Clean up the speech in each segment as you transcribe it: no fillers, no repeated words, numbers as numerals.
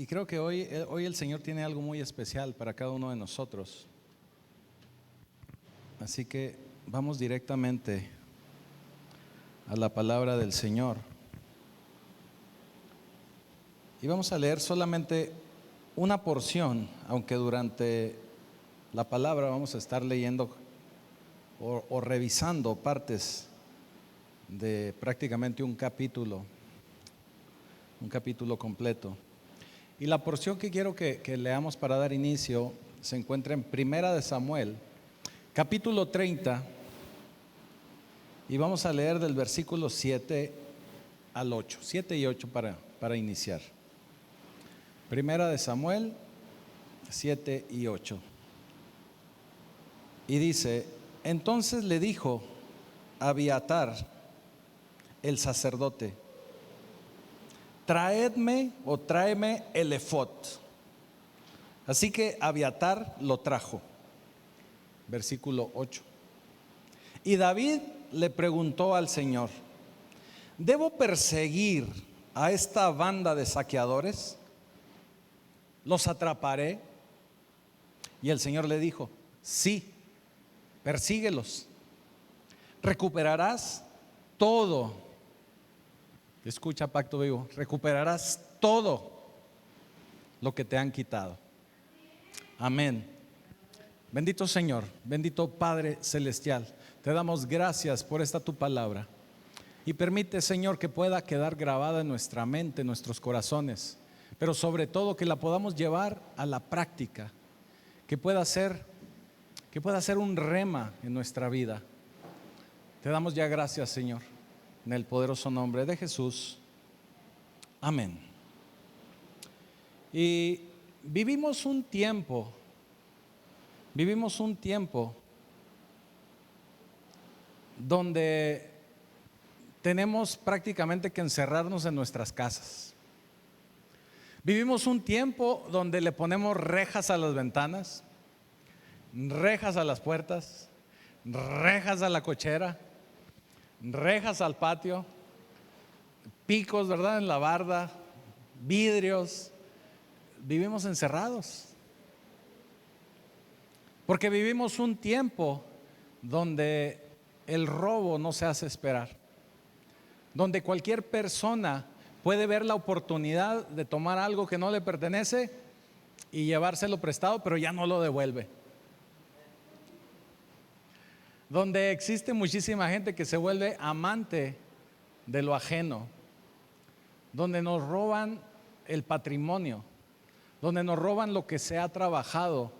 Y creo que hoy el Señor tiene algo muy especial para cada uno de nosotros. Así que vamos directamente a la palabra del Señor. Y vamos a leer solamente una porción, aunque durante la palabra vamos a estar leyendo o revisando partes de prácticamente un capítulo completo. Y la porción que quiero que leamos para dar inicio se encuentra en Primera de Samuel, capítulo 30, y vamos a leer del versículo 7 al 8, 7 y 8 para iniciar. Primera de Samuel 7 y 8. Y dice: entonces le dijo Abiatar, el sacerdote: tráeme el efod. Así que Abiatar lo trajo. Versículo 8. Y David le preguntó al Señor: ¿debo perseguir a esta banda de saqueadores? ¿Los atraparé? Y el Señor le dijo: sí, persíguelos. Recuperarás todo. Escucha, Pacto Vivo, recuperarás todo lo que te han quitado. Amén. Bendito Señor, bendito Padre Celestial, te damos gracias por esta tu palabra. Y permite, Señor, que pueda quedar grabada en nuestra mente, en nuestros corazones, pero sobre todo que la podamos llevar a la práctica, que pueda ser un rema en nuestra vida. Te damos ya gracias, Señor, en el poderoso nombre de Jesús. Amén. Y vivimos un tiempo donde tenemos prácticamente que encerrarnos en nuestras casas. Vivimos un tiempo donde le ponemos rejas a las ventanas, rejas a las puertas, rejas a la cochera, rejas al patio, picos, ¿verdad?, en la barda, vidrios. Vivimos encerrados porque vivimos un tiempo donde el robo no se hace esperar, donde cualquier persona puede ver la oportunidad de tomar algo que no le pertenece y llevárselo prestado, pero ya no lo devuelve. Donde existe muchísima gente que se vuelve amante de lo ajeno, donde nos roban el patrimonio, donde nos roban lo que se ha trabajado,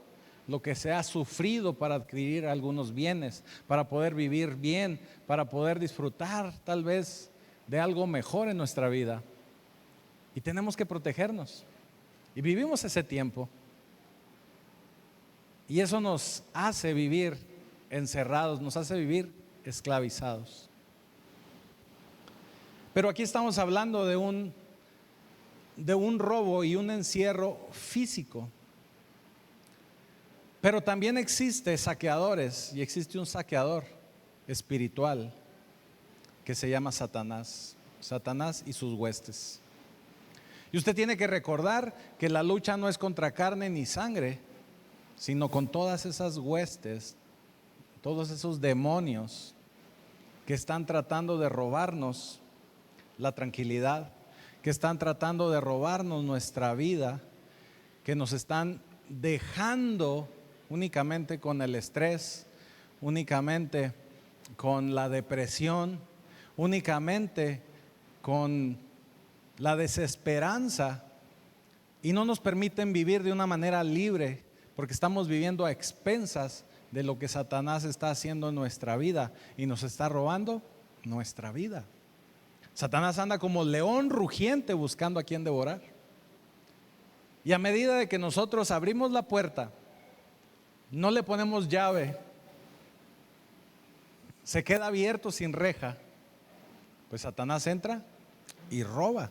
lo que se ha sufrido para adquirir algunos bienes, para poder vivir bien, para poder disfrutar tal vez de algo mejor en nuestra vida. Y tenemos que protegernos. Y vivimos ese tiempo. Y eso nos hace vivir encerrados, nos hace vivir esclavizados. Pero aquí estamos hablando de un robo y un encierro físico. Pero también existe saqueadores, y existe un saqueador espiritual que se llama Satanás y sus huestes. Y usted tiene que recordar que la lucha no es contra carne ni sangre, sino con todas esas huestes, todos esos demonios que están tratando de robarnos la tranquilidad, que están tratando de robarnos nuestra vida, que nos están dejando únicamente con el estrés, únicamente con la depresión, únicamente con la desesperanza, y no nos permiten vivir de una manera libre, porque estamos viviendo a expensas de lo que Satanás está haciendo en nuestra vida y nos está robando nuestra vida. Satanás anda como león rugiente buscando a quien devorar. Y a medida de que nosotros abrimos la puerta, no le ponemos llave, se queda abierto sin reja, pues Satanás entra y roba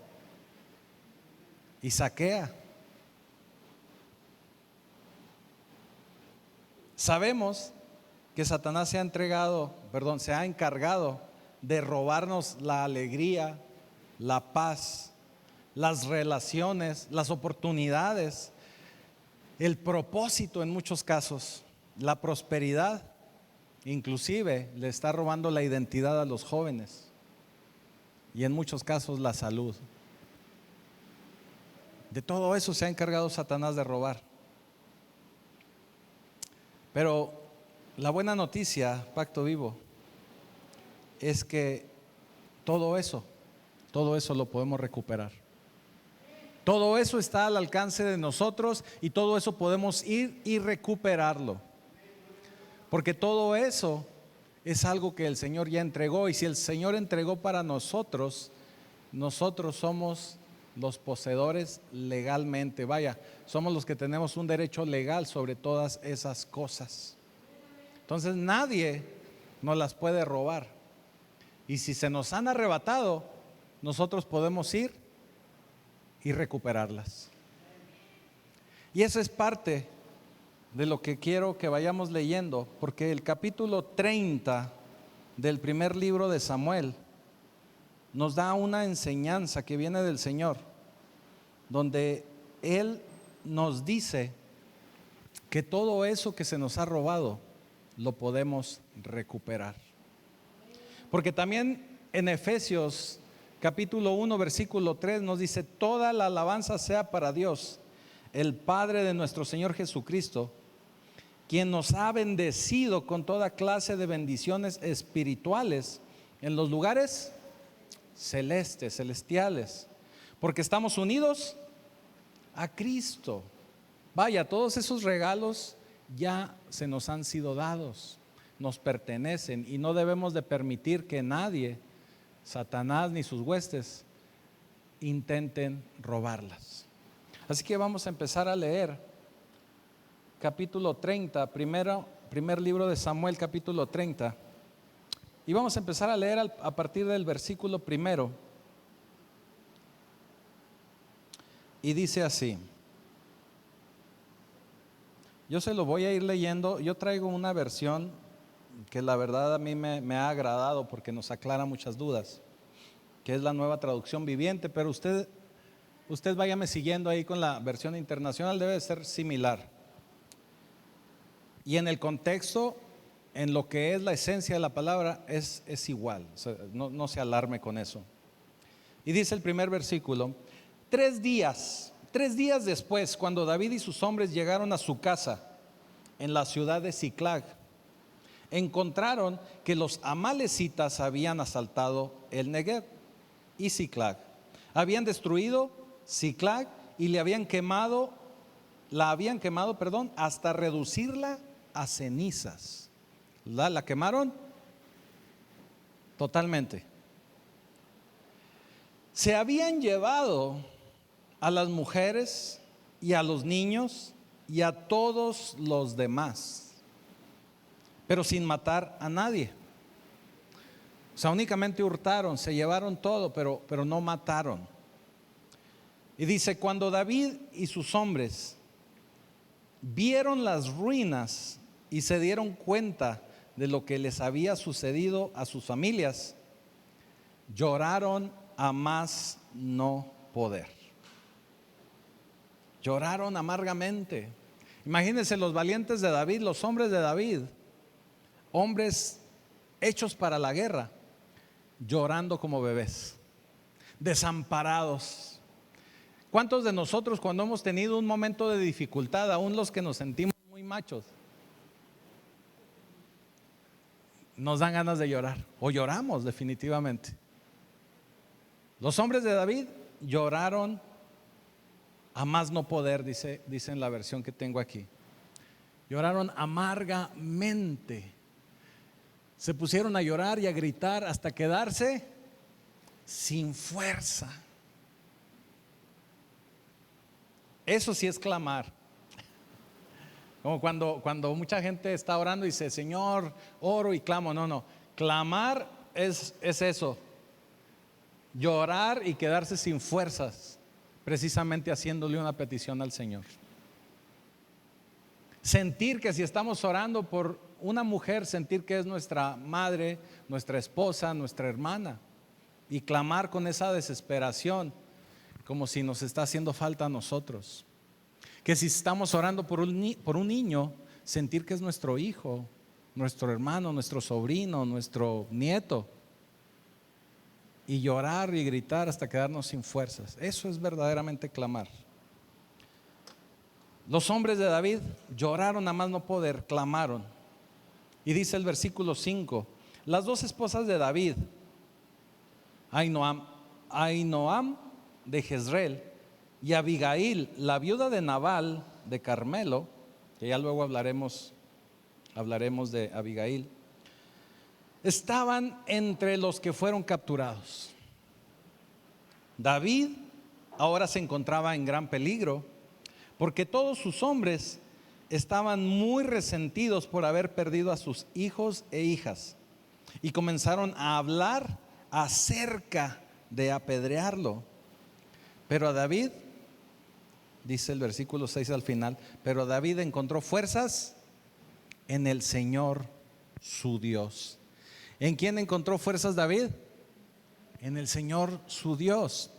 y saquea. Sabemos que Satanás se ha encargado de robarnos la alegría, la paz, las relaciones, las oportunidades, el propósito en muchos casos, la prosperidad. Inclusive le está robando la identidad a los jóvenes y en muchos casos la salud. De todo eso se ha encargado Satanás de robar. Pero la buena noticia, Pacto Vivo, es que todo eso lo podemos recuperar. Todo eso está al alcance de nosotros y todo eso podemos ir y recuperarlo. Porque todo eso es algo que el Señor ya entregó, y si el Señor entregó para nosotros, nosotros somos los poseedores legalmente. Vaya, somos los que tenemos un derecho legal sobre todas esas cosas. Entonces nadie nos las puede robar. Y si se nos han arrebatado, nosotros podemos ir y recuperarlas. Y eso es parte de lo que quiero que vayamos leyendo, porque el capítulo 30 del primer libro de Samuel nos da una enseñanza que viene del Señor, donde Él nos dice que todo eso que se nos ha robado lo podemos recuperar. Porque también en Efesios capítulo 1 versículo 3 nos dice: toda la alabanza sea para Dios, el Padre de nuestro Señor Jesucristo, quien nos ha bendecido con toda clase de bendiciones espirituales en los lugares celestes, celestiales, porque estamos unidos a Cristo. Vaya, todos esos regalos ya se nos han sido dados, nos pertenecen, y no debemos de permitir que nadie, Satanás ni sus huestes, intenten robarlas. Así que vamos a empezar a leer capítulo 30, primer libro de Samuel, capítulo 30, y vamos a empezar a leer a partir del versículo 1, y dice así. Yo se lo voy a ir leyendo. Yo traigo una versión que la verdad a mí me ha agradado porque nos aclara muchas dudas, que es la Nueva Traducción Viviente, pero usted váyame siguiendo ahí con la versión internacional, debe de ser similar. Y en el contexto, en lo que es la esencia de la palabra, es igual. O sea, no se alarme con eso. Y dice el primer versículo: 3 días después, cuando David y sus hombres llegaron a su casa en la ciudad de Siclag, encontraron que los amalecitas habían asaltado el Negev y Siclag. Habían destruido Siclag y la habían quemado hasta reducirla a cenizas. La quemaron totalmente. Se habían llevado a las mujeres y a los niños y a todos los demás, pero sin matar a nadie. O sea, únicamente hurtaron, se llevaron todo, pero no mataron. Y dice: cuando David y sus hombres vieron las ruinas y se dieron cuenta de lo que les había sucedido a sus familias, lloraron a más no poder. Lloraron amargamente. Imagínense los valientes de David, los hombres de David, hombres hechos para la guerra, llorando como bebés, desamparados. ¿Cuántos de nosotros, cuando hemos tenido un momento de dificultad, aún los que nos sentimos muy machos, nos dan ganas de llorar, o lloramos definitivamente? Los hombres de David lloraron a más no poder, dice en la versión que tengo aquí. Lloraron amargamente. Se pusieron a llorar y a gritar hasta quedarse sin fuerza. Eso sí es clamar. Como cuando mucha gente está orando y dice: Señor, oro y clamo. No, clamar es eso. Llorar y quedarse sin fuerzas, precisamente haciéndole una petición al Señor. Sentir que si estamos orando por una mujer, sentir que es nuestra madre, nuestra esposa, nuestra hermana, y clamar con esa desesperación, como si nos está haciendo falta a nosotros. Que si estamos orando por un niño, sentir que es nuestro hijo, nuestro hermano, nuestro sobrino, nuestro nieto, y llorar y gritar hasta quedarnos sin fuerzas. Eso es verdaderamente clamar. Los hombres de David lloraron a más no poder, clamaron. Y dice el versículo 5: las dos esposas de David, Ahinoam de Jezreel y Abigail, la viuda de Nabal de Carmelo, que ya luego hablaremos de Abigail, estaban entre los que fueron capturados. David ahora se encontraba en gran peligro, porque todos sus hombres estaban muy resentidos por haber perdido a sus hijos e hijas, y comenzaron a hablar acerca de apedrearlo. Pero a David, dice el versículo 6 al final, pero David encontró fuerzas en el Señor su Dios. ¿En quién encontró fuerzas David? En el Señor su Dios.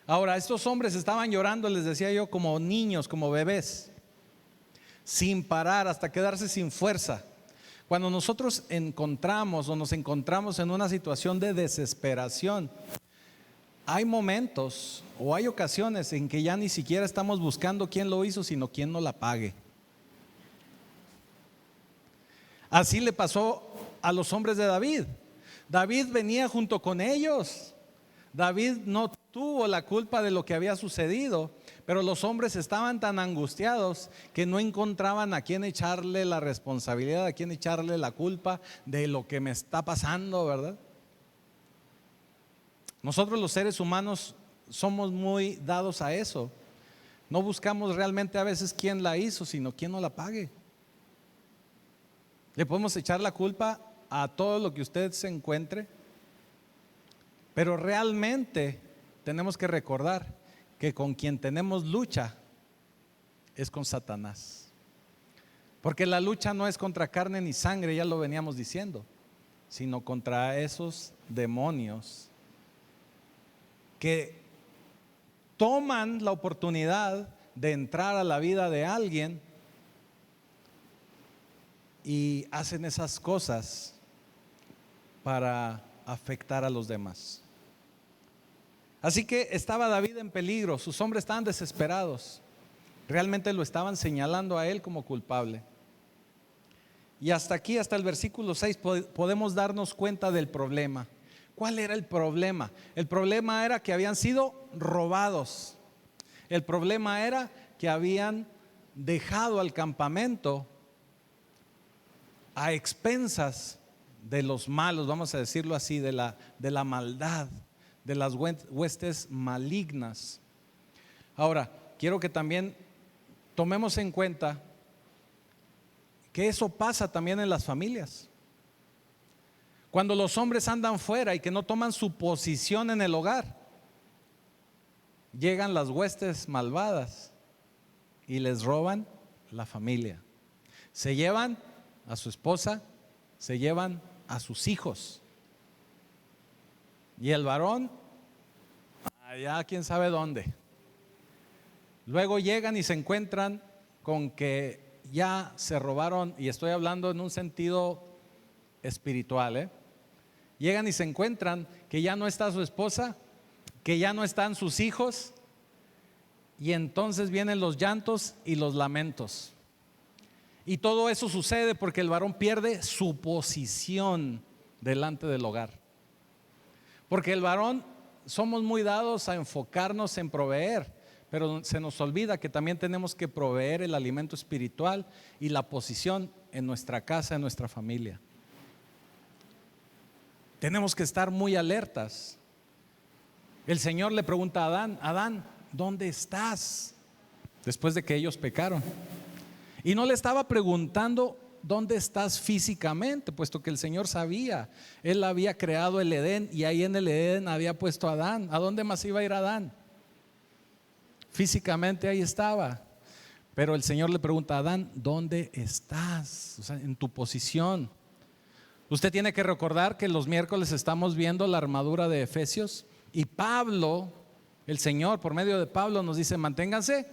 Ahora, estos hombres estaban llorando, les decía yo, como niños, como bebés, sin parar, hasta quedarse sin fuerza. Cuando nosotros nos encontramos en una situación de desesperación, hay momentos o hay ocasiones en que ya ni siquiera estamos buscando quién lo hizo, sino quién nos la pague. Así le pasó a los hombres de David. David venía junto con ellos. David no tuvo la culpa de lo que había sucedido, pero los hombres estaban tan angustiados que no encontraban a quién echarle la responsabilidad, a quién echarle la culpa de lo que me está pasando, ¿verdad? Nosotros los seres humanos somos muy dados a eso. No buscamos realmente a veces quién la hizo, sino quién nos la pague. Le podemos echar la culpa a todo lo que usted se encuentre, pero realmente tenemos que recordar que con quien tenemos lucha es con Satanás. Porque la lucha no es contra carne ni sangre, ya lo veníamos diciendo, sino contra esos demonios que toman la oportunidad de entrar a la vida de alguien y hacen esas cosas para afectar a los demás. Así que estaba David en peligro, sus hombres estaban desesperados, realmente lo estaban señalando a él como culpable. Y hasta aquí, hasta el versículo 6, podemos darnos cuenta del problema. ¿Cuál era el problema? El problema era que habían sido robados. El problema era que habían dejado al campamento a expensas de los malos, vamos a decirlo así, de la maldad, de las huestes malignas. Ahora, quiero que también tomemos en cuenta que eso pasa también en las familias. Cuando los hombres andan fuera y que no toman su posición en el hogar, llegan las huestes malvadas y les roban la familia. Se llevan a su esposa, se llevan a sus hijos. Y el varón, allá quién sabe dónde. Luego llegan y se encuentran con que ya se robaron, y estoy hablando en un sentido espiritual, Llegan y se encuentran que ya no está su esposa, que ya no están sus hijos, y entonces vienen los llantos y los lamentos. Y todo eso sucede porque el varón pierde su posición delante del hogar. Porque el varón somos muy dados a enfocarnos en proveer, pero se nos olvida que también tenemos que proveer el alimento espiritual y la posición en nuestra casa, en nuestra familia. Tenemos que estar muy alertas. El Señor le pregunta a Adán: Adán, ¿dónde estás? Después de que ellos pecaron. Y no le estaba preguntando dónde estás físicamente, puesto que el Señor sabía. Él había creado el Edén y ahí en el Edén había puesto a Adán. ¿A dónde más iba a ir Adán? Físicamente ahí estaba. Pero el Señor le pregunta a Adán: ¿dónde estás? O sea, en tu posición. Usted tiene que recordar que los miércoles estamos viendo la armadura de Efesios, y Pablo El Señor, por medio de Pablo, nos dice: manténganse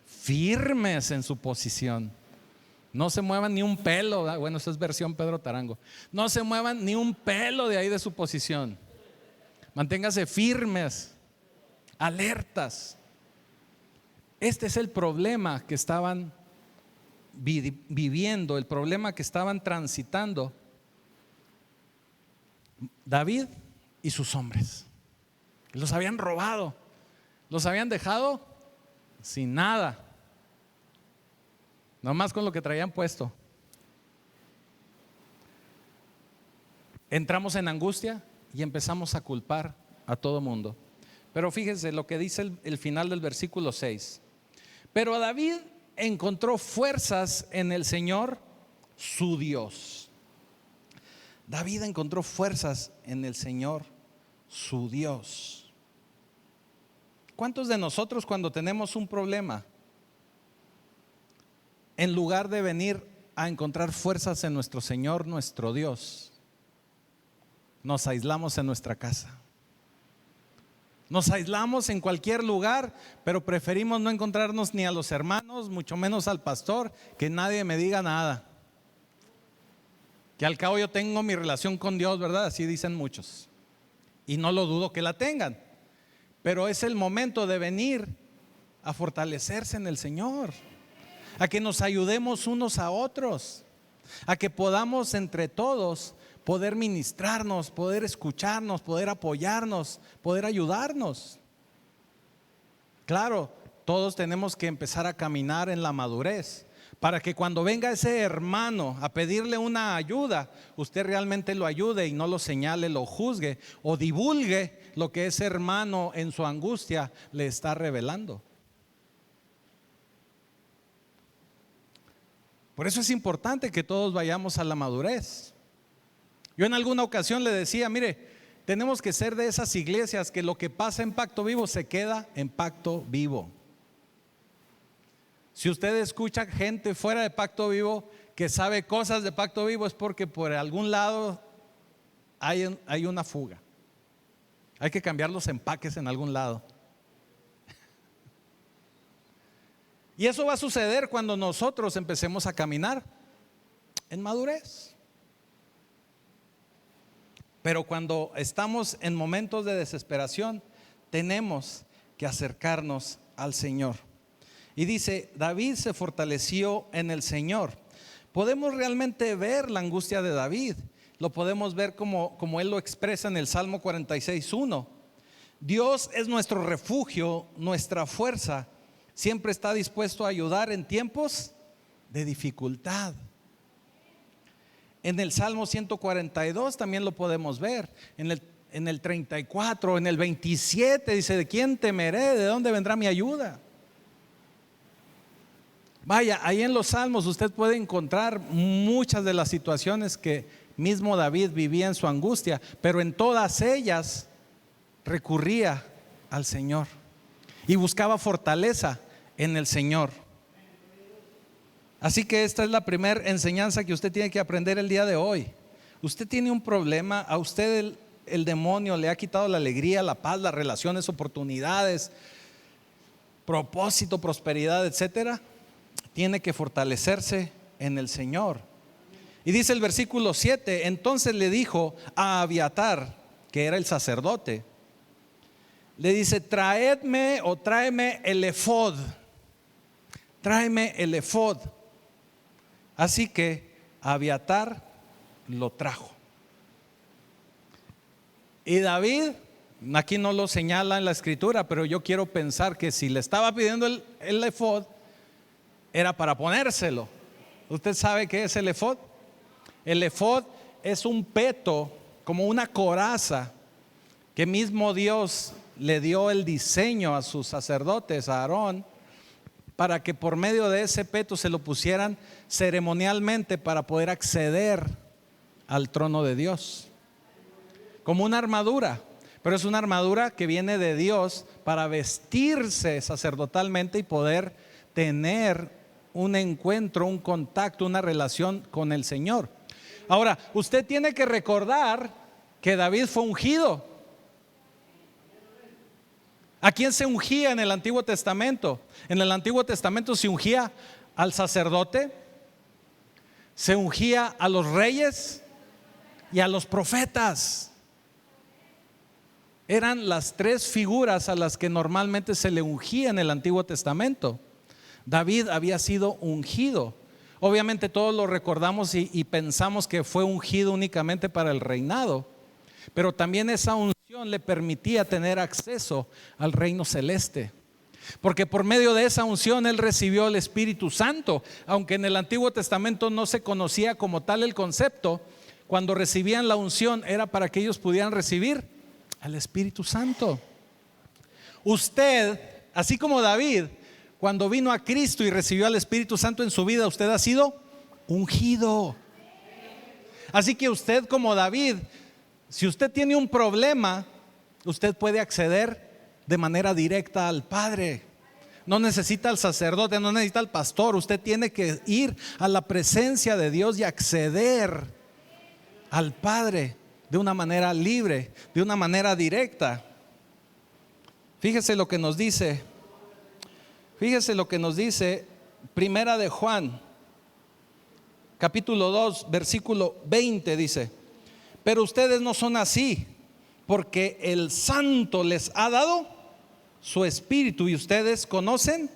firmes en su posición. No se muevan ni un pelo. Bueno, esa es versión Pedro Tarango. No se muevan ni un pelo de ahí de su posición. Manténganse firmes, alertas. Este es el problema que estaban viviendo, el problema que estaban transitando David y sus hombres. Los habían robado, los habían dejado sin nada, nomás con lo que traían puesto. Entramos en angustia y empezamos a culpar a todo mundo. Pero fíjense lo que dice el final del versículo 6. Pero David encontró fuerzas en el Señor, su Dios. David encontró fuerzas en el Señor, su Dios. ¿Cuántos de nosotros, cuando tenemos un problema, en lugar de venir a encontrar fuerzas en nuestro Señor, nuestro Dios, nos aislamos en nuestra casa? Nos aislamos en cualquier lugar, pero preferimos no encontrarnos ni a los hermanos, mucho menos al pastor, que nadie me diga nada. Que al cabo yo tengo mi relación con Dios, ¿verdad? Así dicen muchos. Y no lo dudo que la tengan. Pero es el momento de venir a fortalecerse en el Señor, a que nos ayudemos unos a otros, a que podamos entre todos poder ministrarnos, poder escucharnos, poder apoyarnos, poder ayudarnos. Claro, todos tenemos que empezar a caminar en la madurez, para que cuando venga ese hermano a pedirle una ayuda, usted realmente lo ayude y no lo señale, lo juzgue o divulgue lo que ese hermano en su angustia le está revelando. Por eso es importante que todos vayamos a la madurez. Yo en alguna ocasión le decía: mire, tenemos que ser de esas iglesias que lo que pasa en Pacto Vivo se queda en Pacto Vivo. Si usted escucha gente fuera de Pacto Vivo que sabe cosas de Pacto Vivo, es porque por algún lado hay una fuga. Hay que cambiar los empaques en algún lado. Y eso va a suceder cuando nosotros empecemos a caminar en madurez. Pero cuando estamos en momentos de desesperación, tenemos que acercarnos al Señor. Y dice: David se fortaleció en el Señor. Podemos realmente ver la angustia de David. Lo podemos ver como él lo expresa en el Salmo 46:1. Dios es nuestro refugio, nuestra fuerza. Siempre está dispuesto a ayudar en tiempos de dificultad. En el Salmo 142 también lo podemos ver. En el 34, en el 27 dice: ¿de quién temeré? ¿De dónde vendrá mi ayuda? Vaya, ahí en los Salmos usted puede encontrar muchas de las situaciones que mismo David vivía en su angustia, pero en todas ellas recurría al Señor y buscaba fortaleza en el Señor. Así que esta es la primera enseñanza que usted tiene que aprender el día de hoy. Usted tiene un problema, a usted el demonio le ha quitado la alegría, la paz, las relaciones, oportunidades, propósito, prosperidad, etcétera. Tiene que fortalecerse en el Señor. Y dice el versículo 7: entonces le dijo a Abiatar, que era el sacerdote, le dice: tráeme el efod. Tráeme el efod. Así que Abiatar lo trajo. Y David, aquí no lo señala en la escritura, pero yo quiero pensar que si le estaba pidiendo el efod, era para ponérselo. ¿Usted sabe qué es el efod? El efod es un peto, como una coraza, que mismo Dios le dio el diseño a sus sacerdotes, a Aarón, para que por medio de ese peto se lo pusieran ceremonialmente para poder acceder al trono de Dios. Como una armadura, pero es una armadura que viene de Dios para vestirse sacerdotalmente y poder tener un encuentro, un contacto, una relación con el Señor. Ahora, usted tiene que recordar que David fue ungido. ¿A quién se ungía en el Antiguo Testamento? En el Antiguo Testamento se ungía al sacerdote, se ungía a los reyes y a los profetas. Eran las tres figuras a las que normalmente se le ungía en el Antiguo Testamento. David había sido ungido. Obviamente todos lo recordamos y pensamos que fue ungido únicamente para el reinado, pero también esa unción le permitía tener acceso al reino celeste, porque por medio de esa unción él recibió el Espíritu Santo. Aunque en el Antiguo Testamento no se conocía como tal el concepto, cuando recibían la unción era para que ellos pudieran recibir al Espíritu Santo. Usted, así como David, cuando vino a Cristo y recibió al Espíritu Santo en su vida, usted ha sido ungido. Así que usted, como David, si usted tiene un problema, usted puede acceder de manera directa al Padre. No necesita al sacerdote, no necesita al pastor. Usted tiene que ir a la presencia de Dios y acceder al Padre de una manera libre, de una manera directa. Fíjese lo que nos dice. Fíjese lo que nos dice Primera de Juan, capítulo 2, versículo 20, dice: pero ustedes no son así, porque el Santo les ha dado su Espíritu y ustedes conocen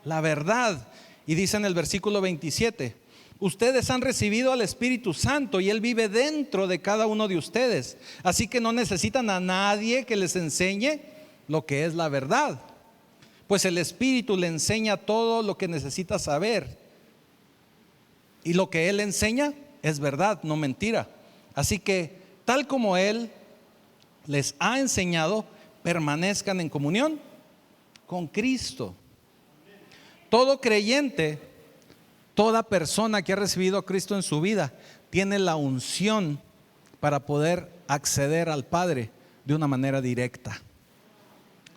la verdad. Y dice en el versículo 27: ustedes han recibido al Espíritu Santo y Él vive dentro de cada uno de ustedes, así que no necesitan a nadie que les enseñe lo que es la verdad, pues el Espíritu le enseña todo lo que necesita saber, y lo que Él enseña es verdad, no mentira. Así que tal como Él les ha enseñado, permanezcan en comunión con Cristo. Todo creyente, toda persona que ha recibido a Cristo en su vida, tiene la unción para poder acceder al Padre de una manera directa,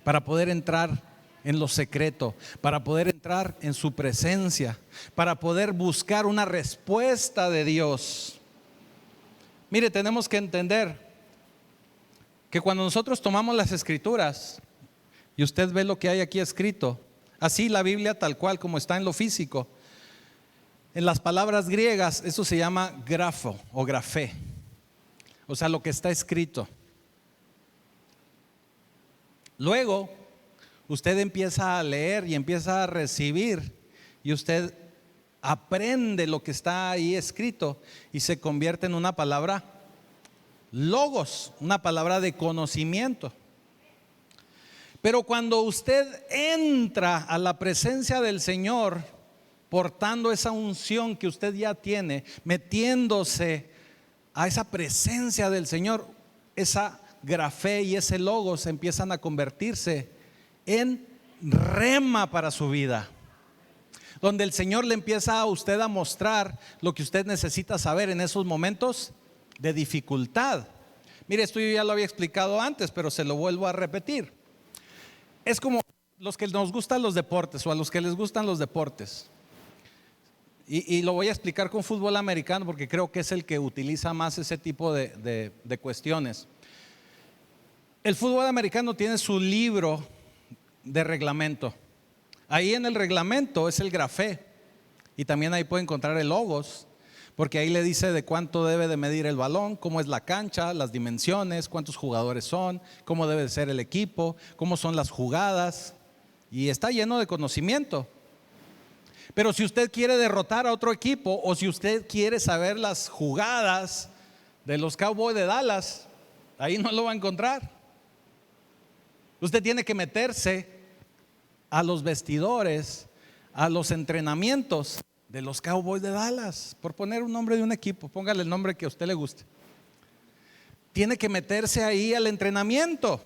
para poder entrar en lo secreto, para poder entrar en su presencia, para poder buscar una respuesta de Dios. Mire, tenemos que entender que cuando nosotros tomamos las Escrituras y usted ve lo que hay aquí escrito, así la Biblia tal cual como está en lo físico, en las palabras griegas eso se llama grafo o grafé, o sea, lo que está escrito. Luego usted empieza a leer y empieza a recibir, y usted aprende lo que está ahí escrito y se convierte en una palabra logos, una palabra de conocimiento. Pero cuando usted entra a la presencia del Señor portando esa unción que usted ya tiene, metiéndose a esa presencia del Señor, esa grafé y ese logos empiezan a convertirse en rema para su vida, donde el Señor le empieza a usted a mostrar lo que usted necesita saber en esos momentos de dificultad. Mire, esto yo ya lo había explicado antes, pero se lo vuelvo a repetir. Es como los que nos gustan los deportes, o a los que les gustan los deportes, y lo voy a explicar con fútbol americano porque creo que es el que utiliza más ese tipo de cuestiones. El fútbol americano tiene su libro de reglamento. Ahí en el reglamento es el grafé, y también ahí puede encontrar el logos, porque ahí le dice de cuánto debe de medir el balón, cómo es la cancha, las dimensiones, cuántos jugadores son, cómo debe de ser el equipo, cómo son las jugadas, y está lleno de conocimiento. Pero si usted quiere derrotar a otro equipo, o si usted quiere saber las jugadas de los Cowboys de Dallas, ahí no lo va a encontrar. Usted tiene que meterse a los vestidores, a los entrenamientos de los Cowboys de Dallas, por poner un nombre de un equipo, póngale el nombre que a usted le guste. Tiene que meterse ahí al entrenamiento,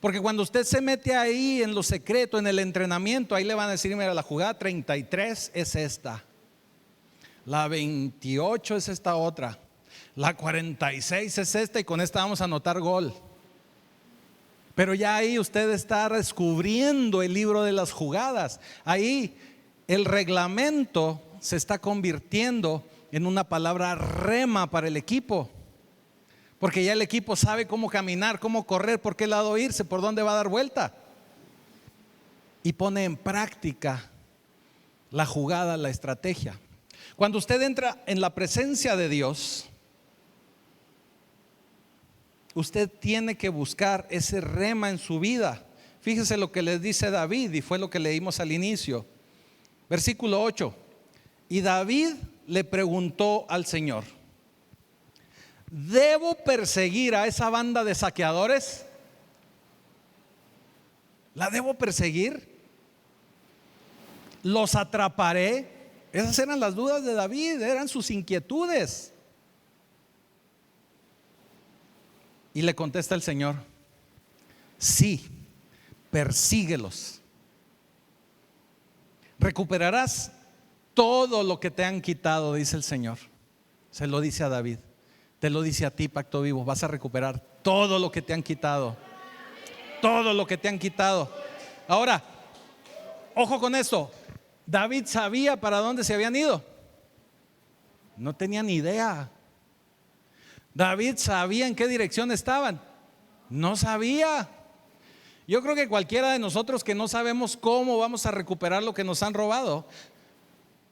porque cuando usted se mete ahí en lo secreto, en el entrenamiento, ahí le van a decir: mira, la jugada 33 es esta, la 28 es esta otra, la 46 es esta, y con esta vamos a anotar gol. Pero ya ahí usted está descubriendo el libro de las jugadas. Ahí el reglamento se está convirtiendo en una palabra rema para el equipo, porque ya el equipo sabe cómo caminar, cómo correr, por qué lado irse, por dónde va a dar vuelta. y pone en práctica la jugada, la estrategia. Cuando usted entra en la presencia de Dios, usted tiene que buscar ese rema en su vida. Fíjese lo que le dice David, y fue lo que leímos al inicio. Versículo 8. Y David le preguntó al Señor: ¿debo perseguir a esa banda de saqueadores? ¿La debo perseguir? ¿Los atraparé? Esas eran las dudas de David, eran sus inquietudes. Y le contesta el Señor: sí, persíguelos. Recuperarás todo lo que te han quitado, dice el Señor. Se lo dice a David, te lo dice a ti, Pacto Vivo. Vas a recuperar todo lo que te han quitado. Todo lo que te han quitado. Ahora, ojo con esto. David sabía para dónde se habían ido. No tenía ni idea. David sabía en qué dirección estaban. No sabía. Yo creo que cualquiera de nosotros que no sabemos cómo vamos a recuperar lo que nos han robado,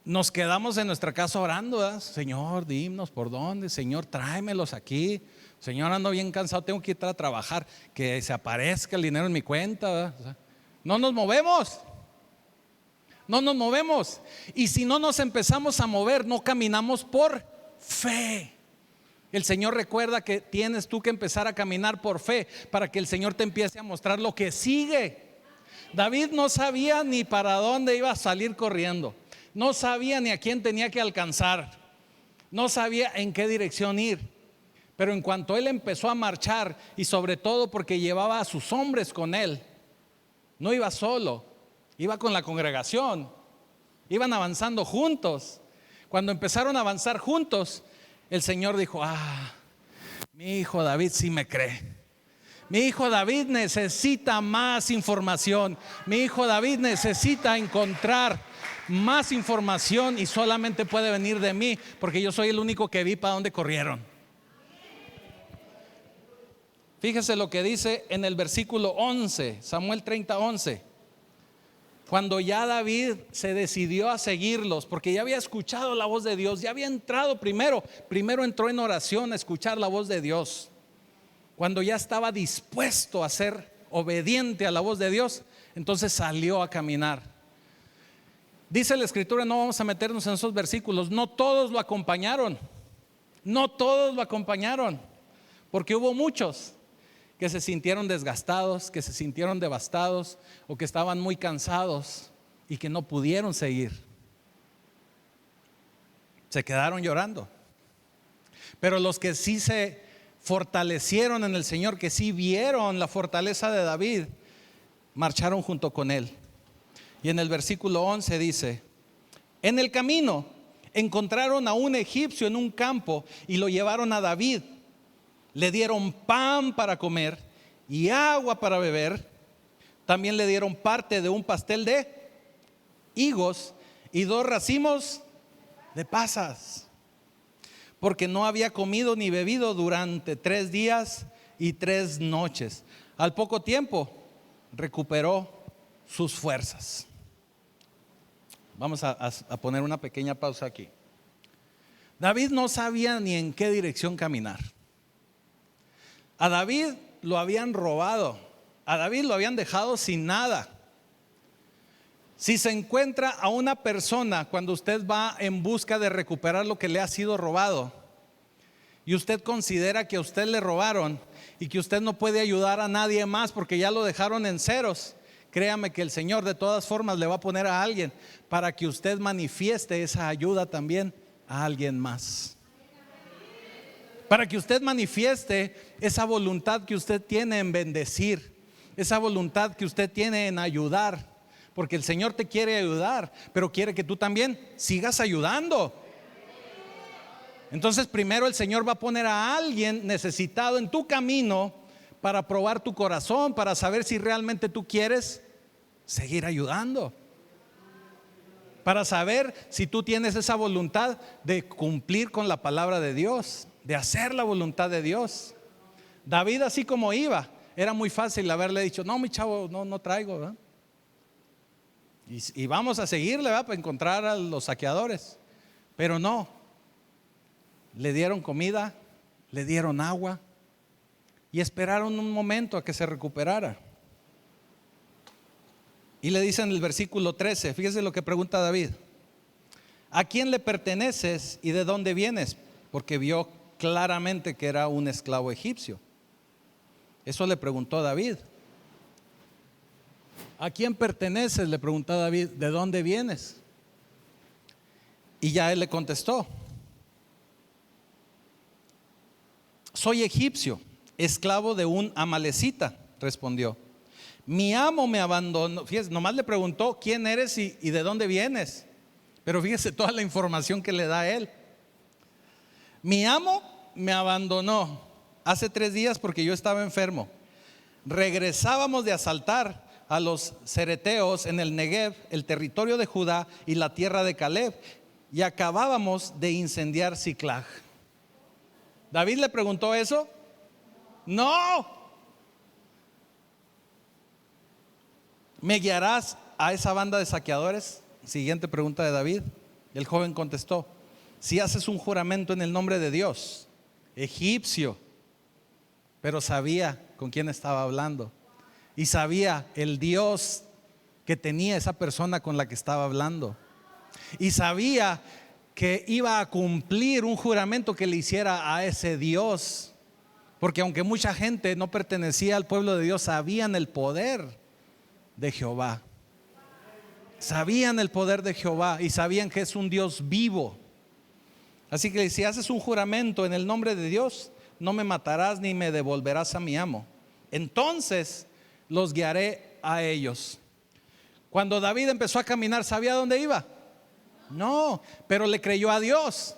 nos quedamos en nuestra casa orando, ¿verdad? Señor, dinos por dónde. Señor, tráemelos aquí. Señor, ando bien cansado, tengo que ir a trabajar. Que se aparezca el dinero en mi cuenta, ¿verdad? O sea, no nos movemos. No nos movemos. Y si no nos empezamos a mover, no caminamos por fe. El Señor recuerda que tienes tú que empezar a caminar por fe para que el Señor te empiece a mostrar lo que sigue. David no sabía ni para dónde iba a salir corriendo. No sabía ni a quién tenía que alcanzar. No sabía en qué dirección ir. Pero en cuanto él empezó a marchar, y sobre todo porque llevaba a sus hombres con él, no iba solo, iba con la congregación, iban avanzando juntos. Cuando empezaron a avanzar juntos, el Señor dijo: mi hijo David sí me cree. Mi hijo David necesita más información. Mi hijo David necesita encontrar más información, y solamente puede venir de mí, porque yo soy el único que vi para dónde corrieron. Fíjese lo que dice en el versículo 11, Samuel 30:11. Cuando ya David se decidió a seguirlos, porque ya había escuchado la voz de Dios, ya había entrado primero entró en oración a escuchar la voz de Dios. Cuando ya estaba dispuesto a ser obediente a la voz de Dios, entonces salió a caminar. Dice la Escritura, no vamos a meternos en esos versículos, no todos lo acompañaron. No todos lo acompañaron, porque hubo muchos que se sintieron desgastados, que se sintieron devastados, o que estaban muy cansados y que no pudieron seguir. Se quedaron llorando. Pero los que sí se fortalecieron en el Señor, que sí vieron la fortaleza de David, marcharon junto con él. Y en el versículo 11 dice: en el camino encontraron a un egipcio en un campo y lo llevaron a David. Le dieron pan para comer y agua para beber. También le dieron parte de un pastel de higos y 2 racimos de pasas, porque no había comido ni bebido durante 3 días y 3 noches. Al poco tiempo recuperó sus fuerzas. Vamos a poner una pequeña pausa aquí. David no sabía ni en qué dirección caminar. A David lo habían robado, a David lo habían dejado sin nada. Si se encuentra a una persona cuando usted va en busca de recuperar lo que le ha sido robado, y usted considera que a usted le robaron y que usted no puede ayudar a nadie más porque ya lo dejaron en ceros, créame que el Señor de todas formas le va a poner a alguien para que usted manifieste esa ayuda también a alguien más. Para que usted manifieste esa voluntad que usted tiene en bendecir, esa voluntad que usted tiene en ayudar, porque el Señor te quiere ayudar, pero quiere que tú también sigas ayudando. Entonces primero el Señor va a poner a alguien necesitado en tu camino para probar tu corazón, para saber si realmente tú quieres seguir ayudando, para saber si tú tienes esa voluntad de cumplir con la palabra de Dios, de hacer la voluntad de Dios. David, así como iba, era muy fácil haberle dicho: no, mi chavo, no traigo, ¿verdad? Y vamos a seguirle, ¿verdad?, para encontrar a los saqueadores. Pero no, le dieron comida, le dieron agua y esperaron un momento a que se recuperara. Y le dice en el versículo 13, fíjese lo que pregunta David: ¿a quién le perteneces y de dónde vienes? Porque vio claramente que era un esclavo egipcio. Eso le preguntó David. ¿A quién perteneces?, le preguntó David. ¿De dónde vienes? Y ya él le contestó: soy egipcio, esclavo de un amalecita, respondió. Mi amo me abandonó. Fíjese, nomás le preguntó quién eres y de dónde vienes. Pero fíjese toda la información que le da a él. Mi amo me abandonó hace 3 días porque yo estaba enfermo. Regresábamos de asaltar a los cereteos en el Negev, el territorio de Judá y la tierra de Caleb, y acabábamos de incendiar Siclag. ¿David le preguntó eso? No. ¿Me guiarás a esa banda de saqueadores? Siguiente pregunta de David. El joven contestó: si haces un juramento en el nombre de Dios, egipcio. Pero sabía con quién estaba hablando y sabía el Dios que tenía esa persona con la que estaba hablando, y sabía que iba a cumplir un juramento que le hiciera a ese Dios, porque aunque mucha gente no pertenecía al pueblo de Dios, sabían el poder de Jehová. Sabían el poder de Jehová y sabían que es un Dios vivo. Así que si haces un juramento en el nombre de Dios, no me matarás ni me devolverás a mi amo. Entonces los guiaré a ellos. Cuando David empezó a caminar, ¿sabía dónde iba? No, pero le creyó a Dios.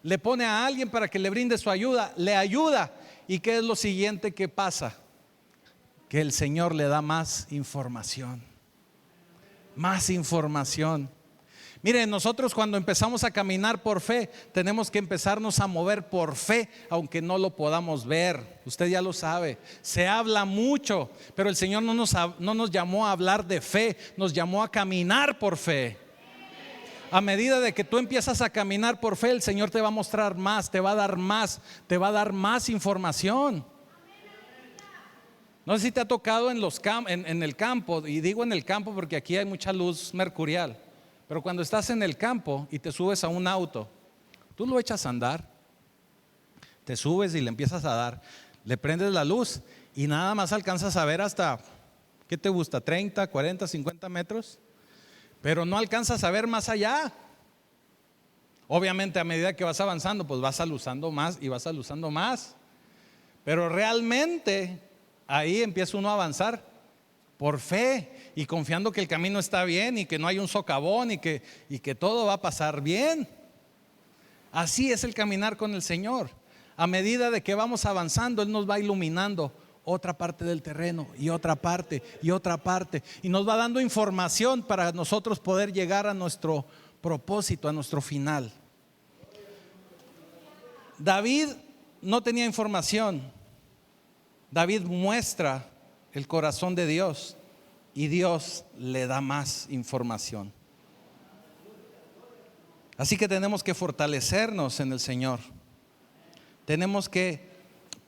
Le pone a alguien para que le brinde su ayuda, le ayuda. ¿Y qué es lo siguiente que pasa? Que el Señor le da más información. Más información. Miren, nosotros cuando empezamos a caminar por fe, tenemos que empezarnos a mover por fe, aunque no lo podamos ver. Usted ya lo sabe. Se habla mucho, pero el Señor no nos llamó a hablar de fe, nos llamó a caminar por fe. A medida de que tú empiezas a caminar por fe, el Señor te va a mostrar más, te va a dar más información. No sé si te ha tocado en el campo, y digo en el campo porque aquí hay mucha luz mercurial, pero cuando estás en el campo y te subes a un auto, tú lo echas a andar, te subes y le empiezas a dar, le prendes la luz y nada más alcanzas a ver hasta, ¿qué te gusta? 30, 40, 50 metros, pero no alcanzas a ver más allá. Obviamente a medida que vas avanzando, pues vas alusando más y vas alusando más, pero realmente ahí empieza uno a avanzar por fe y confiando que el camino está bien y que no hay un socavón y que todo va a pasar bien. Así es el caminar con el Señor. A medida de que vamos avanzando, Él nos va iluminando otra parte del terreno y otra parte y otra parte, y nos va dando información para nosotros poder llegar a nuestro propósito, a nuestro final. David no tenía información. David muestra el corazón de Dios y Dios le da más información. Así que tenemos que fortalecernos en el Señor. Tenemos que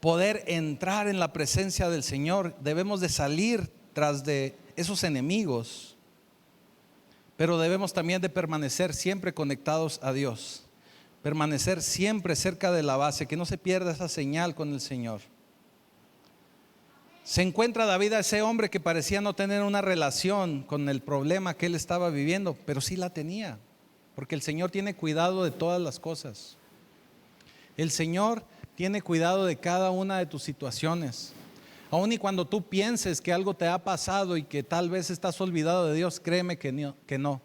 poder entrar en la presencia del Señor. Debemos de salir tras de esos enemigos, pero debemos también de permanecer siempre conectados a Dios. Permanecer siempre cerca de la base, que no se pierda esa señal con el Señor. Se encuentra David a ese hombre que parecía no tener una relación con el problema que él estaba viviendo, pero sí la tenía, porque el Señor tiene cuidado de todas las cosas. El Señor tiene cuidado de cada una de tus situaciones. Aun y cuando tú pienses que algo te ha pasado y que tal vez estás olvidado de Dios, créeme que no.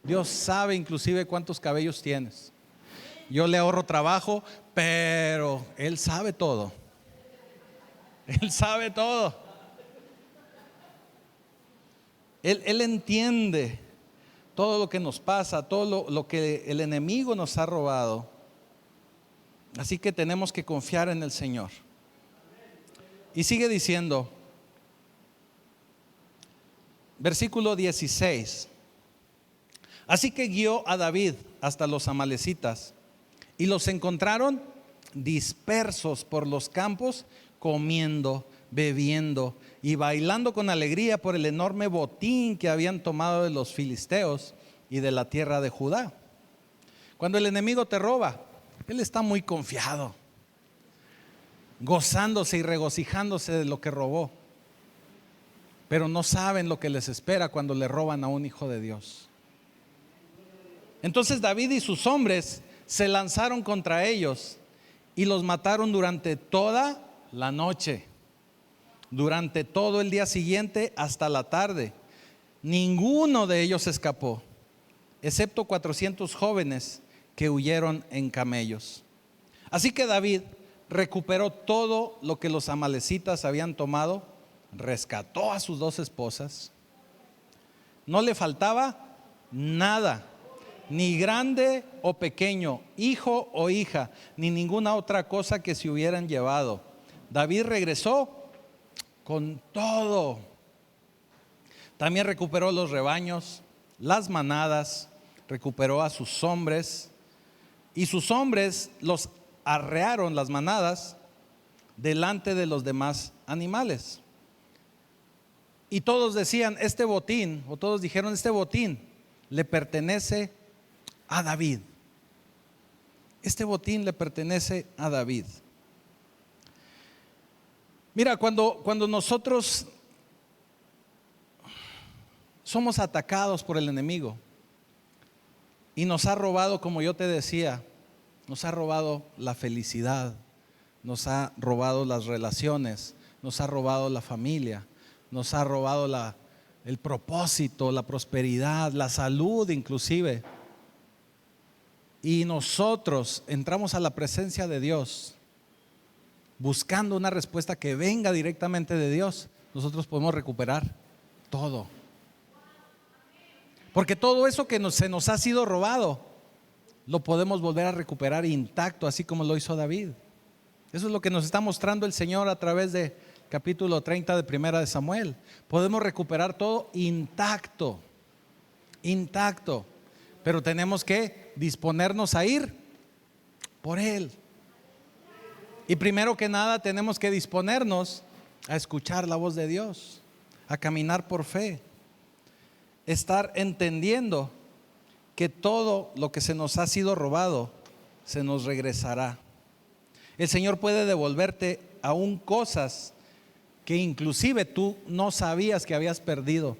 Dios sabe inclusive cuántos cabellos tienes. Yo le ahorro trabajo, pero Él sabe todo. Él sabe todo. Él entiende todo lo que nos pasa, todo lo que el enemigo nos ha robado. Así que tenemos que confiar en el Señor. Y sigue diciendo, versículo 16: Así que guió a David hasta los amalecitas y los encontraron dispersos por los campos, comiendo, bebiendo y bailando con alegría por el enorme botín que habían tomado de los filisteos y de la tierra de Judá. Cuando el enemigo te roba, él está muy confiado, gozándose y regocijándose de lo que robó, pero no saben lo que les espera cuando le roban a un hijo de Dios. Entonces David y sus hombres se lanzaron contra ellos y los mataron durante toda la noche, durante todo el día siguiente hasta la tarde. Ninguno de ellos escapó, excepto 400 jóvenes que huyeron en camellos. Así que David recuperó todo lo que los amalecitas habían tomado, rescató a sus 2 esposas, no le faltaba nada, ni grande o pequeño, hijo o hija, ni ninguna otra cosa que se hubieran llevado. David regresó con todo. También recuperó los rebaños, las manadas, recuperó a sus hombres, y sus hombres los arrearon las manadas delante de los demás animales. Y todos decían, este botín, o todos dijeron, este botín le pertenece a David. Este botín le pertenece a David. Mira, cuando nosotros somos atacados por el enemigo y nos ha robado, como yo te decía, nos ha robado la felicidad, nos ha robado las relaciones, nos ha robado la familia, nos ha robado el propósito, la prosperidad, la salud inclusive. Y nosotros entramos a la presencia de Dios buscando una respuesta que venga directamente de Dios. Nosotros podemos recuperar todo, porque todo eso que se nos ha sido robado lo podemos volver a recuperar intacto, así como lo hizo David. Eso es lo que nos está mostrando el Señor a través de capítulo 30 de Primera de Samuel. Podemos recuperar todo intacto, pero tenemos que disponernos a ir por Él. Y primero que nada tenemos que disponernos a escuchar la voz de Dios, a caminar por fe, estar entendiendo que todo lo que se nos ha sido robado se nos regresará. El Señor puede devolverte aún cosas que inclusive tú no sabías que habías perdido,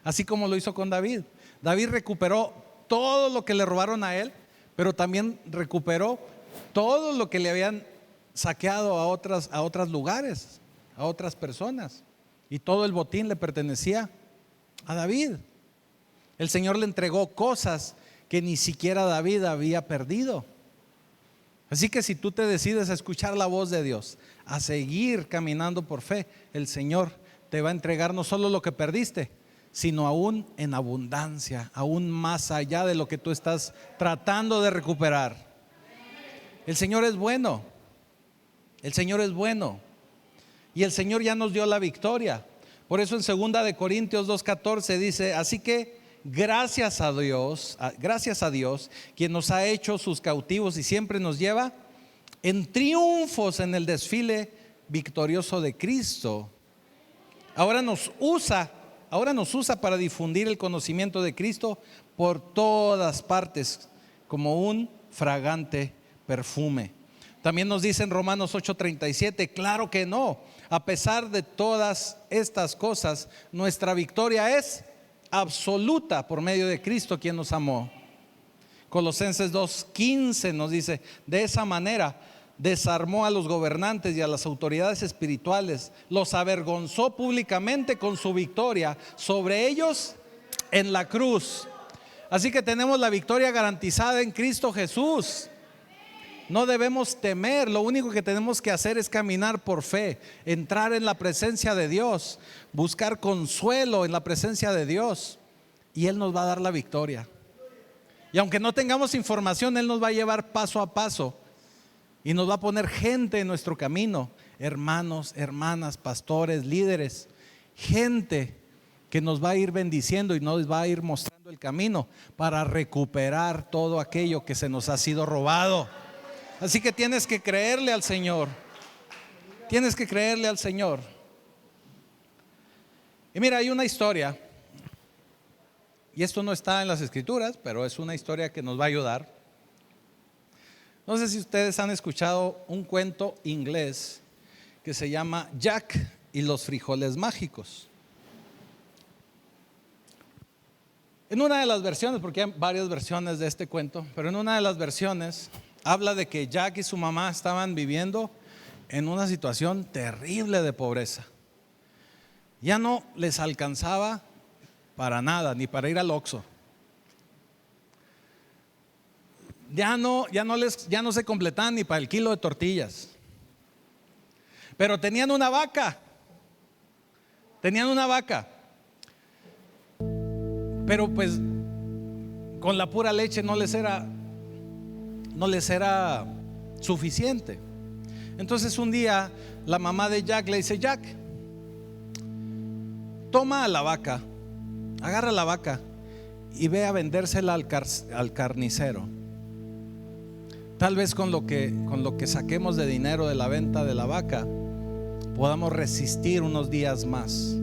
así como lo hizo con David. David recuperó todo lo que le robaron a él, pero también recuperó todo lo que le habían saqueado a otros lugares, a otras personas, y todo el botín le pertenecía a David. El Señor le entregó cosas que ni siquiera David había perdido. Así que si tú te decides a escuchar la voz de Dios, a seguir caminando por fe, el Señor te va a entregar no solo lo que perdiste, sino aún en abundancia, aún más allá de lo que tú estás tratando de recuperar. El Señor es bueno, el Señor es bueno, y el Señor ya nos dio la victoria. Por eso en 2 de Corintios 2:14 dice, así que gracias a Dios, quien nos ha hecho sus cautivos y siempre nos lleva en triunfos en el desfile victorioso de Cristo. Ahora nos usa para difundir el conocimiento de Cristo por todas partes como un fragante perfume. También nos dice en Romanos 8:37, claro que no, a pesar de todas estas cosas, nuestra victoria es absoluta por medio de Cristo, quien nos amó. Colosenses 2:15 nos dice, de esa manera desarmó a los gobernantes y a las autoridades espirituales, los avergonzó públicamente con su victoria sobre ellos en la cruz. Así que tenemos la victoria garantizada en Cristo Jesús. No debemos temer, lo único que tenemos que hacer es caminar por fe, entrar en la presencia de Dios, buscar consuelo en la presencia de Dios, y Él nos va a dar la victoria. Y aunque no tengamos información, Él nos va a llevar paso a paso y nos va a poner gente en nuestro camino, hermanos, hermanas, pastores, líderes, gente que nos va a ir bendiciendo y nos va a ir mostrando el camino para recuperar todo aquello que se nos ha sido robado. Así que tienes que creerle al Señor. Tienes que creerle al Señor. Y mira, hay una historia, y esto no está en las Escrituras, pero es una historia que nos va a ayudar. No sé si ustedes han escuchado un cuento inglés que se llama Jack y los frijoles mágicos. En una de las versiones, porque hay varias versiones de este cuento, pero en una de las versiones habla de que Jack y su mamá estaban viviendo en una situación terrible de pobreza. Ya no les alcanzaba para nada, ni para ir al Oxxo. Ya no se completaban ni para el kilo de tortillas. Pero tenían una vaca. Pero pues con la pura leche no les era suficiente. Entonces un día la mamá de Jack le dice: Jack, toma a la vaca, agarra la vaca y ve a vendérsela al carnicero. Tal vez con lo que saquemos de dinero de la venta de la vaca podamos resistir unos días más.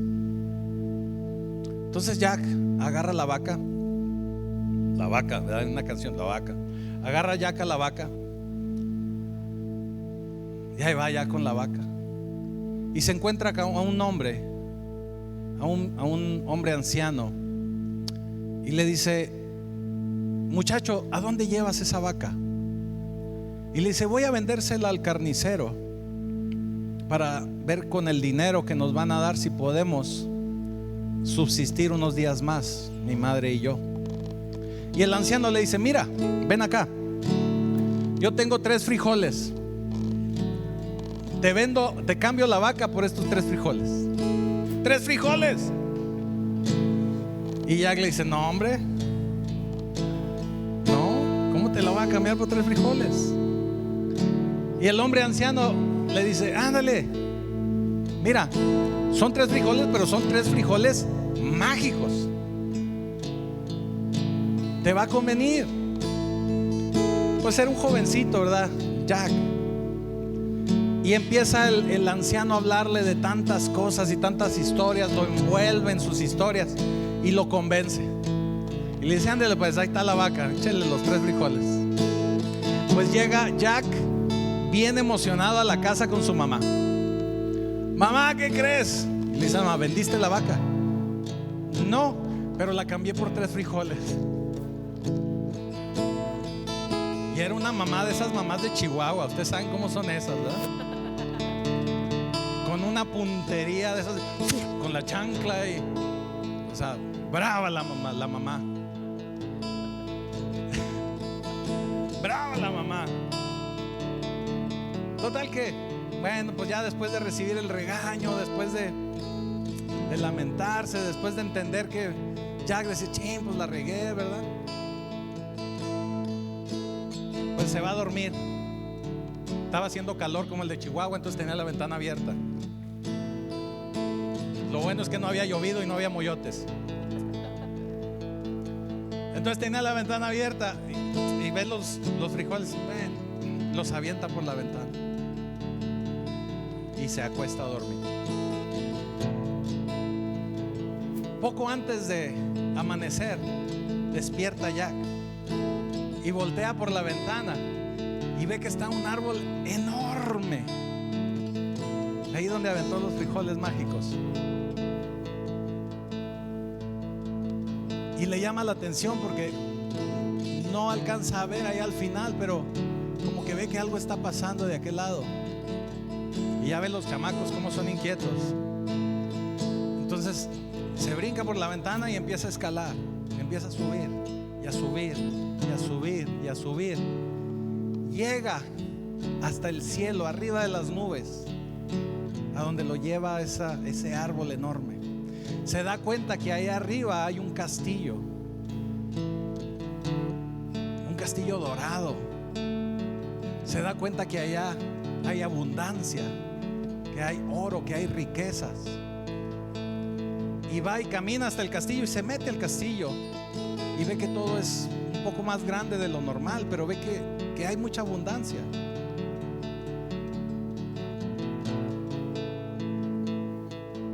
Entonces Jack agarra la vaca, ¿verdad? En una canción, la vaca. Agarra Jack a la vaca y ahí va Jack con la vaca. Y se encuentra a un hombre, a un hombre anciano, y le dice: muchacho, ¿a dónde llevas esa vaca? Y le dice: voy a vendérsela al carnicero para ver con el dinero que nos van a dar si podemos subsistir unos días más, mi madre y yo. Y el anciano le dice: mira, ven acá, yo tengo 3 frijoles, te cambio la vaca por estos 3 frijoles. 3 frijoles. Y Jack le dice: no, hombre, no, ¿cómo te la va a cambiar por 3 frijoles? Y el hombre anciano le dice: ándale, mira, son 3 frijoles, pero son 3 frijoles mágicos. Te va a convenir. Pues era un jovencito, ¿verdad? Jack. Y empieza el anciano a hablarle de tantas cosas y tantas historias, lo envuelve en sus historias y lo convence. Y le dice: ándale, pues ahí está la vaca, échale los 3 frijoles. Pues llega Jack bien emocionado a la casa con su mamá. Mamá, ¿qué crees? Y le dice: mamá, ¿vendiste la vaca? No, pero la cambié por 3 frijoles. Y era una mamá de esas mamás de Chihuahua. Ustedes saben cómo son esas, ¿verdad? Con una puntería de esas, con la chancla y, o sea, brava la mamá. Brava la mamá. Total que, bueno, pues ya después de recibir el regaño, después de lamentarse, después de entender que Jack dice: ching, pues la regué, ¿verdad? Pues se va a dormir. Estaba haciendo calor como el de Chihuahua, entonces tenía la ventana abierta. Lo bueno es que no había llovido y no había moyotes. Entonces tenía la ventana abierta y ve los frijoles, los avienta por la ventana y se acuesta a dormir. Poco antes de amanecer, despierta Jack y voltea por la ventana y ve que está un árbol enorme ahí donde aventó los frijoles mágicos. Y le llama la atención porque no alcanza a ver ahí al final, pero como que ve que algo está pasando de aquel lado. Y ya ve los chamacos como son inquietos. Entonces se brinca por la ventana y empieza a escalar, empieza a subir y a subir y a subir y a subir. Llega hasta el cielo, arriba de las nubes, a donde lo lleva ese árbol enorme. Se da cuenta que ahí arriba hay un castillo dorado. Se da cuenta que allá hay abundancia, que hay oro, que hay riquezas. Y va y camina hasta el castillo y se mete al castillo. y ve que todo es un poco más grande de lo normal, pero ve que hay mucha abundancia.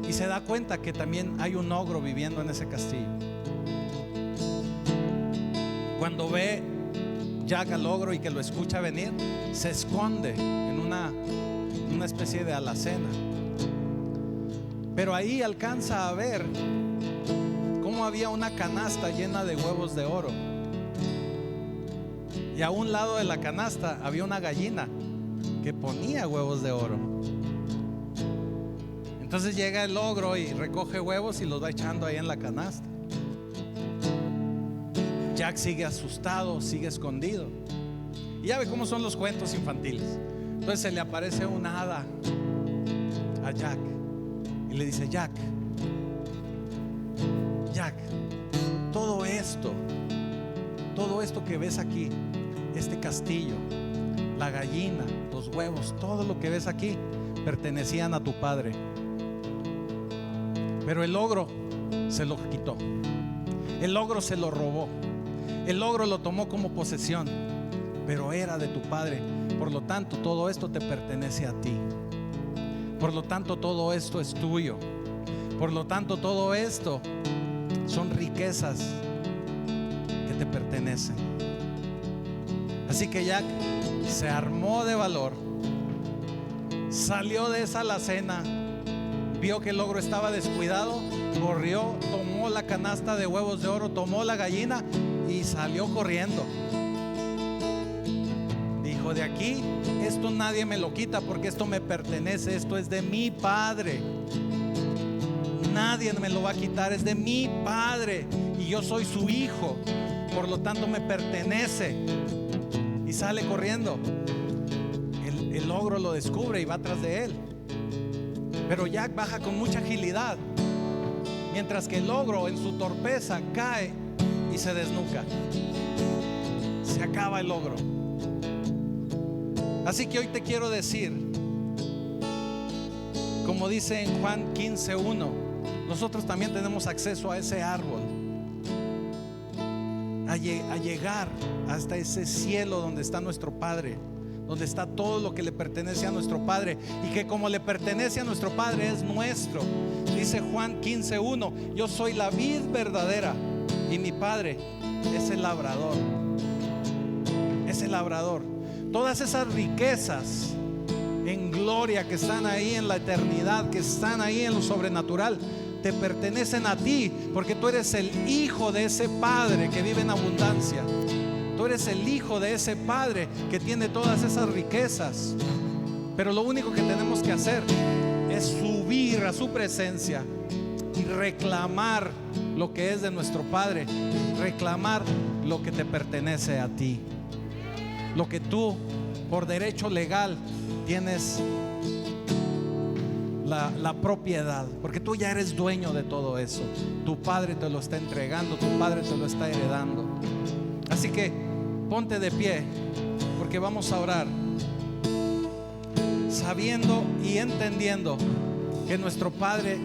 Y se da cuenta que también hay un ogro viviendo en ese castillo. Cuando ve Jack al ogro y que lo escucha venir, se esconde en una especie de alacena. Pero ahí alcanza a ver cómo había una canasta llena de huevos de oro. Y a un lado de la canasta había una gallina que ponía huevos de oro. Entonces llega el ogro y recoge huevos y los va echando ahí en la canasta. Jack sigue asustado, sigue escondido. Y ya ve cómo son los cuentos infantiles. Entonces se le aparece una hada a Jack y le dice: Jack, todo esto que ves aquí, este castillo, la gallina, los huevos, todo lo que ves aquí pertenecían a tu padre. Pero el ogro se lo quitó. El ogro se lo robó. El ogro lo tomó como posesión, pero era de tu padre. Por lo tanto, todo esto te pertenece a ti. Por lo tanto, todo esto es tuyo. Por lo tanto, todo esto son riquezas que te pertenecen. Así que Jack se armó de valor, salió de esa alacena, vio que el ogro estaba descuidado, corrió, tomó la canasta de huevos de oro, tomó la gallina y salió corriendo. Dijo: de aquí, esto nadie me lo quita, porque esto me pertenece, esto es de mi padre. Nadie me lo va a quitar, es de mi padre y yo soy su hijo, por lo tanto me pertenece. Y sale corriendo. El ogro lo descubre y va atrás de él. Pero Jack baja con mucha agilidad, mientras que el ogro en su torpeza cae y se desnuca. Se acaba el ogro. Así que hoy te quiero decir, como dice en Juan 15:1, nosotros también tenemos acceso a ese árbol, a llegar hasta ese cielo donde está nuestro Padre, donde está todo lo que le pertenece a nuestro Padre, y que como le pertenece a nuestro Padre es nuestro. Dice Juan 15:1: yo soy la vid verdadera y mi Padre es el labrador. Es el labrador. Todas esas riquezas en gloria que están ahí en la eternidad, que están ahí en lo sobrenatural, te pertenecen a ti, porque tú eres el hijo de ese Padre que vive en abundancia. Tú eres el hijo de ese Padre que tiene todas esas riquezas. Pero lo único que tenemos que hacer es subir a su presencia y reclamar lo que es de nuestro Padre, reclamar lo que te pertenece a ti, lo que tú por derecho legal tienes la propiedad, porque tú ya eres dueño de todo eso. Tu Padre te lo está entregando, tu Padre te lo está heredando. Así que ponte de pie, porque vamos a orar sabiendo y entendiendo que nuestro Padre